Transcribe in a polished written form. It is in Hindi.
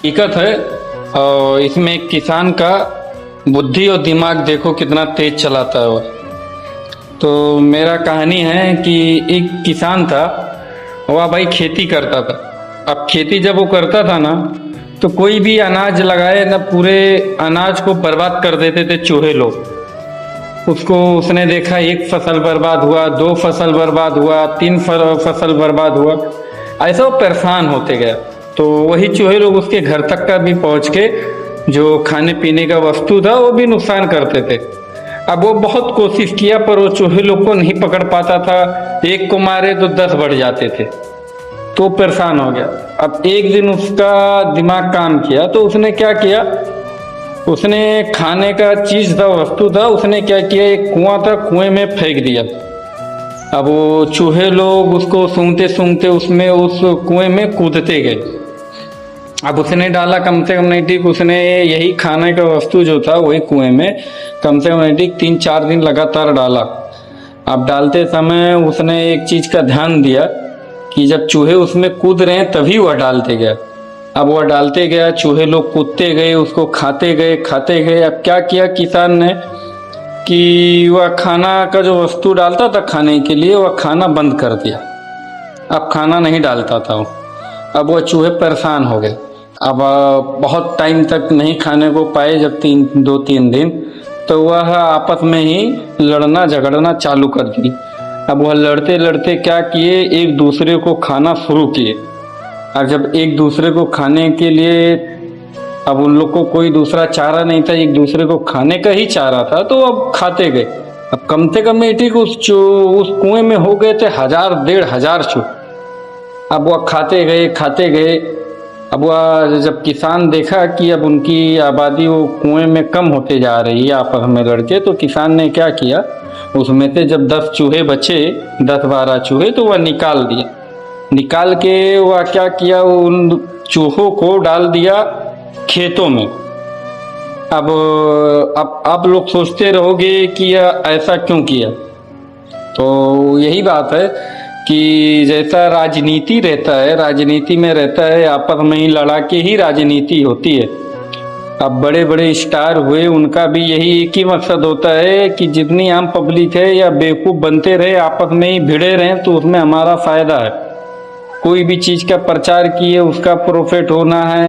हकीकत है। और इसमें एक किसान का बुद्धि और दिमाग देखो कितना तेज चलाता है वो। तो मेरा कहानी है कि एक किसान था, वह भाई खेती करता था। अब खेती जब वो करता था ना, तो कोई भी अनाज लगाए ना, पूरे अनाज को बर्बाद कर देते थे चूहे लोग। उसको उसने देखा, एक फसल बर्बाद हुआ, दो फसल बर्बाद हुआ, तीन फसल बर्बाद हुआ, ऐसा वो परेशान होते गया। तो वही चूहे लोग उसके घर तक का भी पहुंच के जो खाने पीने का वस्तु था वो भी नुकसान करते थे। अब वो बहुत कोशिश किया पर वो चूहे लोग को नहीं पकड़ पाता था। एक को मारे तो 10 बढ़ जाते थे, तो परेशान हो गया। अब एक दिन उसका दिमाग काम किया, तो उसने क्या किया, उसने खाने का चीज था, वस्तु था, उसने क्या किया, एक कुआं था, कुएं में फेंक दिया। अब वो चूहे लोग उसको सूंघते सूंघते उसमें उस कुएं में कूदते गए। अब उसने डाला कम से कम नहीं ठीक, उसने यही खाने का वस्तु जो था वही कुएं में कम से कम नहीं ठीक 3-4 दिन लगातार डाला। अब डालते समय उसने एक चीज का ध्यान दिया कि जब चूहे उसमें कूद रहे हैं तभी वह डालते गया। अब वह डालते गया, चूहे लोग कूदते गए, उसको खाते गए खाते गए। अब क्या किया किसान ने कि वह खाना का जो वस्तु डालता था खाने के लिए, वह खाना बंद कर दिया। अब खाना नहीं डालता था वो। अब वह चूहे परेशान हो गए। अब बहुत टाइम तक नहीं खाने को पाए, जब 2-3 दिन, तो वह आपस में ही लड़ना झगड़ना चालू कर दी। अब वह लड़ते लड़ते क्या किए, एक दूसरे को खाना शुरू किए। और जब एक दूसरे को खाने के लिए, अब उन लोग को कोई दूसरा चारा नहीं था, एक दूसरे को खाने का ही चारा था, तो अब खाते गए। अब कम से कम ठीक उस कुएं में हो गए थे 1000-1500 चूहे। अब वह खाते गए खाते गए। अब वह जब किसान देखा कि अब उनकी आबादी वो कुएं में कम होते जा रही है आपस में लड़के, तो किसान ने क्या किया, उसमें से जब 10 चूहे बचे, 10-12 चूहे, तो वह निकाल दिया। निकाल के वह क्या किया, उन चूहों को डाल दिया खेतों में। अब आप लोग सोचते रहोगे कि यह ऐसा क्यों किया। तो यही बात है कि जैसा राजनीति रहता है, राजनीति में रहता है आपस में ही लड़ा के ही राजनीति होती है। अब बड़े बड़े स्टार हुए, उनका भी यही एक ही मकसद होता है कि जितनी आम पब्लिक है या बेवकूफ़ बनते रहे, आपस में ही भिड़े रहें, तो उसमें हमारा फायदा है। कोई भी चीज़ का प्रचार किए, उसका प्रॉफिट होना है।